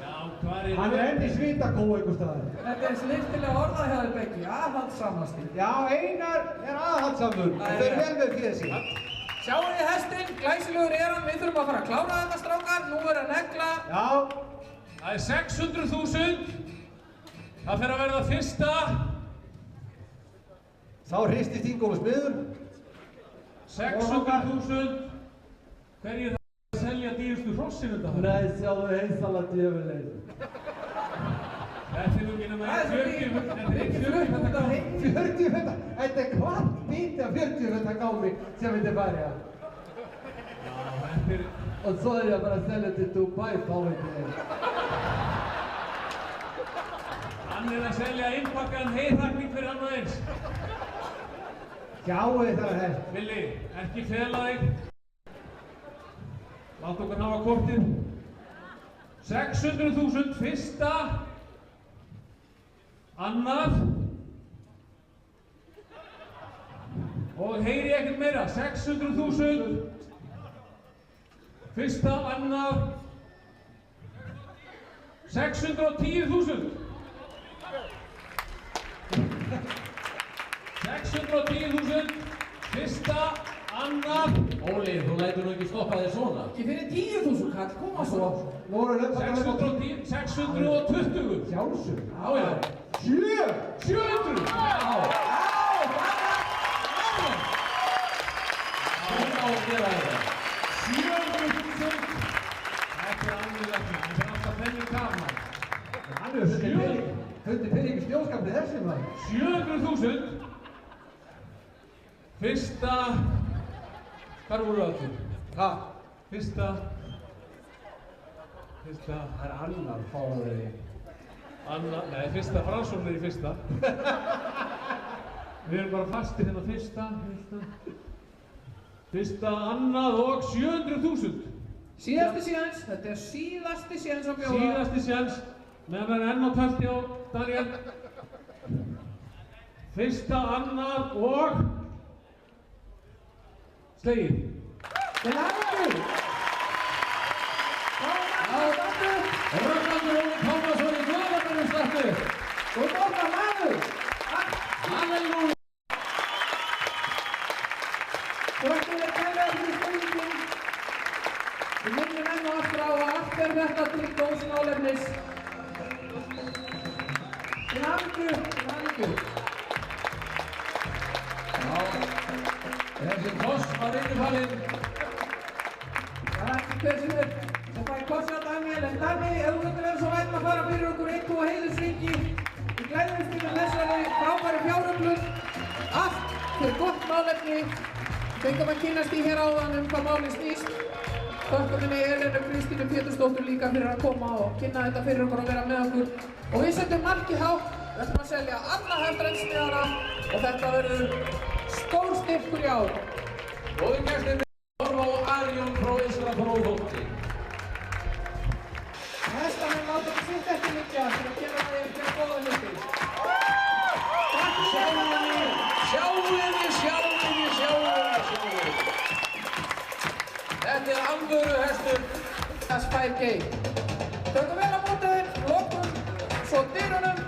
Já, hvað er... Hann enn í Svítakó einhvers staðar. Þetta snirtilega orðað hjá þér Beggi, aðhaldssamasti. Já, Einar aðhaldsamur og þeir vel með fyrir sig. Sjáu þið hestinn, glæsilegur hann, við þurfum að fara að klára þetta strákar, nú er að negla. Já. Það er 600.000. Það fer að verða fyrsta. Þá hristist Ingólfur smiður. 600.000. Hverju er það að selja dýrustu hrossin þetta? Nei, sjáðu heilsala djöfuleið. Þetta er nú ekki nema 40 feta. 40 feta? Þetta er hvart bíti af 40 feta gámi sem þetta færi að. Já, þetta er... Og svo er ég bara að selja til Dubai, þá veit ég. Hann er að selja innpakkaðan heiðhakning fyrir hann og eins. Sjáu þið það hest. Villi, ekki fela þig. Látt okkur hafa kortið. 600.000, fyrsta. Annað. Og heyri ekkert meira, 600.000. Fyrsta, annað. 610.000. 610.000. Fyrsta, annað. Óli, þú lætur nú ekki stoppa þér svona. Ekki fyrir 10.000 kall, koma svo. Nú erum við að 610, 620. Sjálfsög. Já, já. 700. Já. Hún á að gera þetta. 700.000. Þetta er alveg þetta er alltaf penning gaman. Hann hefur fundið pening í snjóskapni þessum maður. 700.000. Fyrsta... Hvar voru það til? Ha? Fyrsta... Það er annar fáður. Nei, fyrsta Fransson er í fyrsta. Við erum bara fastir hérna fyrsta. Fyrsta, annað og 700.000. Síðasti séns, þetta er síðasti séns að bjóða. Síðasti séns. Meðan verður enn á tölti á Daniel. Fyrsta, annað og... Slegið. Til hamingju! Rögnvaldur Óli Pálmason í Glaðarmennum startu. Svo borgar maður! Halleluja! Þrökkum við kærlega fyrir spurningin. Við minnum enn og aftur á að allt er þetta til góðs málefnis. Til hamingju, til hamingju. Þessi koss var innifallinn. Það er ekki hver sem er. Þetta er koss á Daniel, en Dani, ef þú myndir vera svo vænt að fara fyrir okkur 1 og heiðursríki í glæðumstinu þessari frábæru fjáröflun. Allt fyrir gott málefni. Fengum að kynnast í hér áðan hvað málið snýst. Þakkum Elenu Kristínu Pétursdóttur líka fyrir að koma og kynna þetta fyrir okkur og vera með okkur. Og við setjum markið hátt. Við ætlum að selja alla hefðrennsmiðana og þetta verður stór styrkur í ár. Góðir gestir við horfa á Arjón frá Eystra-Bróðholti. Hestamenn láta ekki sitt eftir liggja til að gera það yfir fyrir góða hluti. Takk fyrir Sjáuði. Þetta er alvöru hestur. það Spire Gate. Tökum vel á móti þeim, lokum svo dyrunum.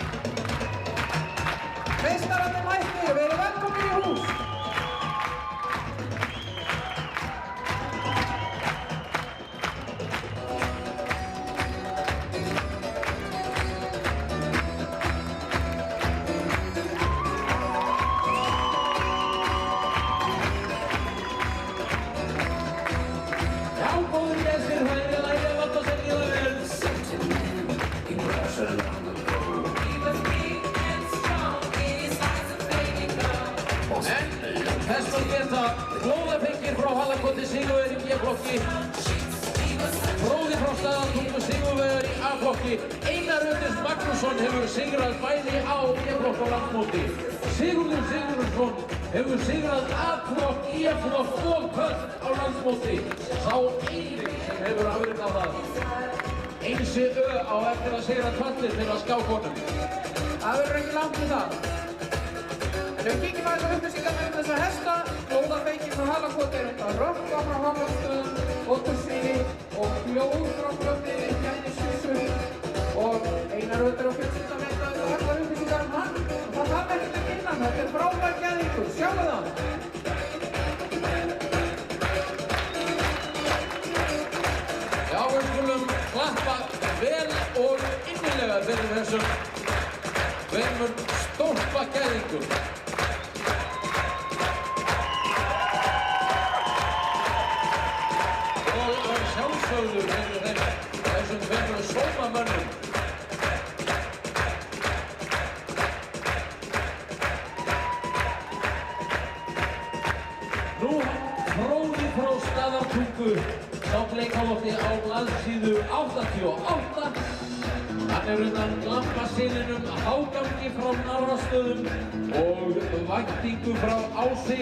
Meistararnir mættir, verið velkomin í hús. þetta Lóðafengir frá Halakoti sigurvegari í B-flokki. Fróði frá Staðartungu sigurvegari í A-flokki. Einar Öndis Magnússon hefur sigrað bæði á B-flokk á landsmóti. Sigurður Sigurðsson hefur sigrað A-flokk, E-flokk og köll á landsmóti. Sá eini sem hefur afrekað það. Einsi Ö á eftir að sigra köllin fyrir að skákonum. Það verður ekki langt með það. En við kíkjum aðeins á upplýsingar með þessa hesta. Lóðafengir frá Halakoti undan Rökkva frá Hafnarstöðum, Óttursvíði og Fljóð frá Fljóðniði, Kænisvísu og Einar Önder og fjölskyldan veit að allar upplýsingar hann. Það þarf ekkert að innan, þetta er frábær gæðingur, sjáu það! Já, við skulum klappa vel og innilega fyrir þessum tveimur stólpa gæðingum. Og sjálfsögðu fyrir þessum tveimur sómamönnum. Nú, Fróði frá Staðartungu sá leikálotti á landsíðu 88. Hann er undan Glampasyninum, Hágangi frá Narfastöðum og Væntingu frá Ási.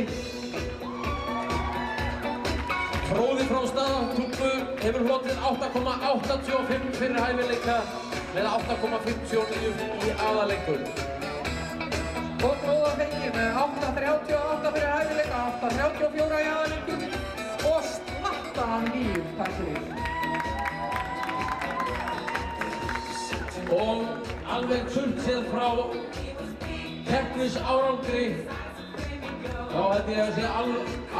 Fróði frá Staðartungu hefur hlotið 8,85 fyrir hæfileika með 8,59 í aðaleikur. Og Lóðafengir með 8,38 fyrir hæfileika, 8,34 í aðaleikum og slatta hann nýjum, takk fyrir. Og alveg sult séð frá keppnis árangri þá held ég að sé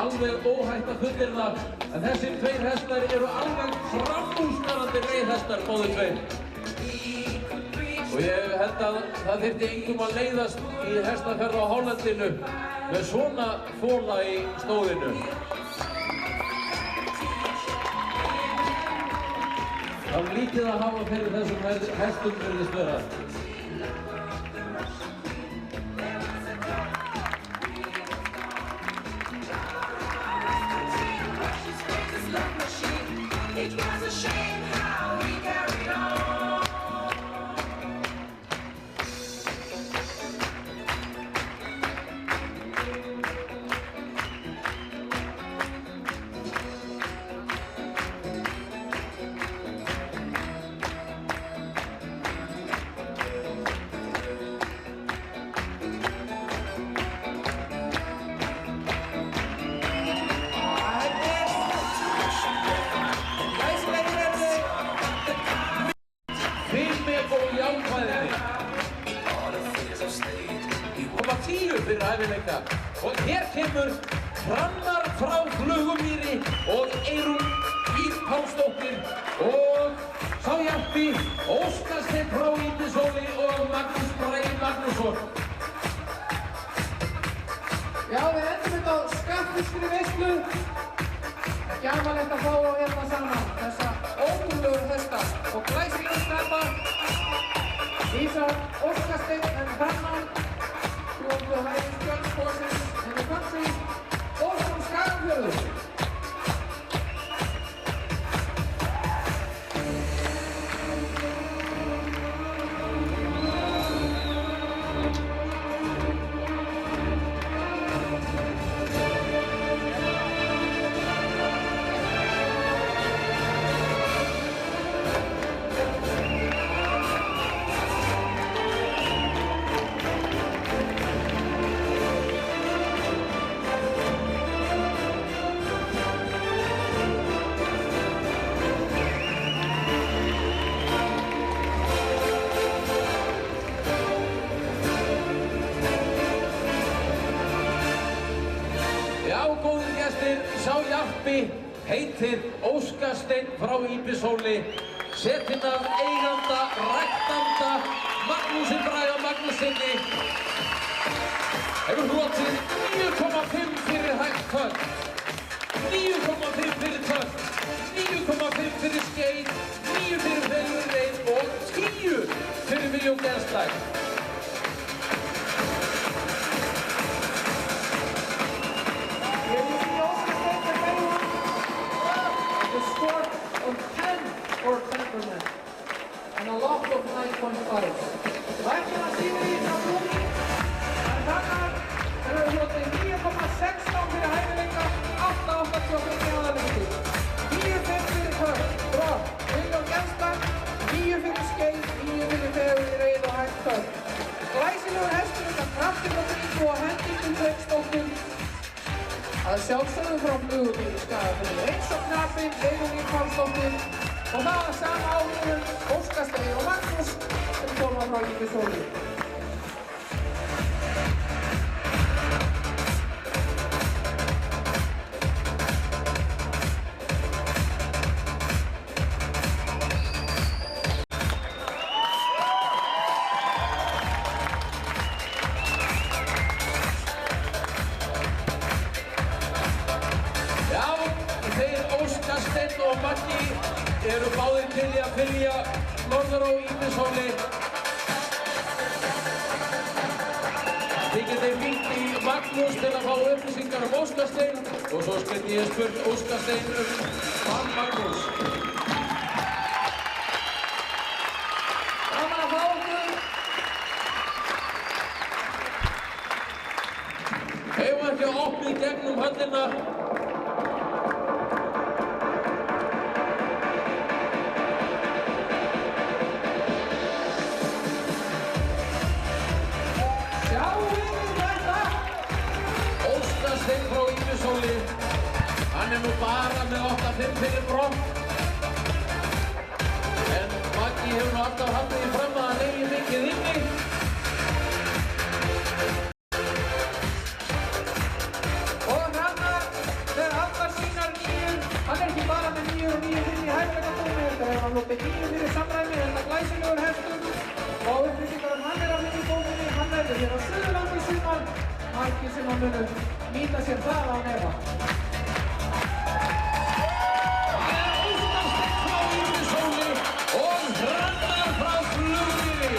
alveg óhætt að fullyrða en þessir tveir hestar eru alveg framúrskarandi reiðhestar báðir tveir. Og ég held að það þyrfti engum að leiðast í hestaferð á hálendinu með svona fóla í stóðinu. Það er lítið að hafa fyrir þessum hestum virðist vera. Og hér kemur Hrannar frá Flugumýri og Eyrún Ýr Pálsdóttir og sá Jarpi, Óskasteinn frá Íbisóli og Magnús Bragi Magnússon. Já, við endum þetta á skattfískri veislu. Ekki amalegt að fá hérna saman þessa ótrúlegu hesta og glæsilega skapa. Ísar Óskasteinn en Hrannar Fljóðu hægir Skjöldsfossins en við Kansins og frá Skagafjörður. Sá Jarpi heitir Óskasteinn frá Íbishóli, setinn af eiganda, ræktanda Magnúsi Braga Magnússyni. Hefur hlotið 9,5 fyrir hægt töll, 9,5 fyrir töll, 9,5 fyrir skeið, 9 fyrir fegurri reið og 10 fyrir Viljón Gerstæk. Ég Hörpu og Hendingu Kveiksdóttur. Að sjálfsögðu frá Flugubíl Skagafirði eins og knapinn Eirún Pálsdóttir og það að sama áhrifum Óskar Steinn og Magnús sem koma frá Ýmishóli. Eru báðir til í að fylgja norður á Ýmishóli. Þið getið hringt í Magnús til að fá upplýsingar Óskar Steinn og svo geti ég spurt Óskar Steinn mann Magnús. Gaman að fá okkur. Eigum ekki að opna í gegnum höllina. Steinn frá Ýmishóli, hann nú bara með 8-5 fyrir brott. En Maggi hefur alltaf haldið því fram að hann eigi mikið inni. Og Hrannar með allar sínar 9, hann ekki bara með 9 og 9 inn í hæfileikatónu, þetta hefur hann lópið 9 fyrir samræmi, þetta glæsilegur hestur. Og upplýsingar hann að vinna í bókunni, hann verður hér á Suðurlandi í sumar. Margir sem hann munum nýta sér það á nefa. Óskar Steinn frá Ýmishóli og Hrannar frá Flugubíli.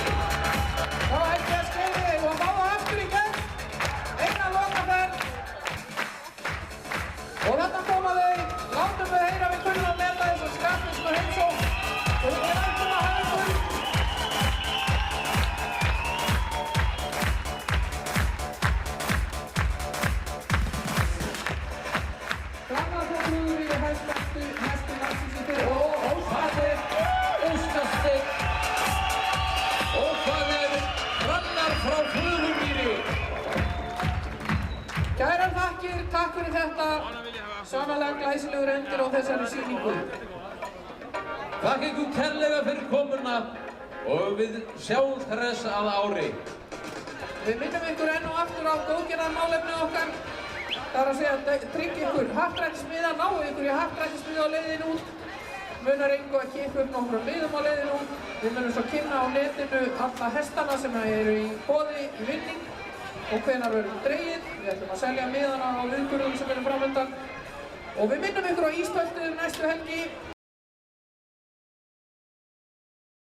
Þá held ég að skeiði þig og fá það aftur í gegn. Eina lokaferð. Og þarna koma þau. Látum við heyra við kunnum að meta þess að skapnisku heimsókn. Og við erum að hafa ykkur. Óskar Steinn og það Hrannar frá Flugubíli. Kærar þakkir, takk fyrir þetta. Sannarlega glæsilegur endir á þessari sýningu. Þakka ykkur kærlega fyrir komuna og við sjáum þess að ári. Við minnum ykkur enn og aftur á góðgerðarmálefni okkar. Það er að segja, tryggja ykkur happdrættismiða, náu ykkur í happdrættismiða á leiðinu út. Munar engu að kippa upp nokkrum miðum á leiðinu út. Við munum svo kynna á netinu alla hestana sem eru í boði í vinning og hvenær verður dregið. Við ætlum að selja miðana á viðburðum sem eru framöndan. Og við minnum ykkur á Ístöldu næstu helgi.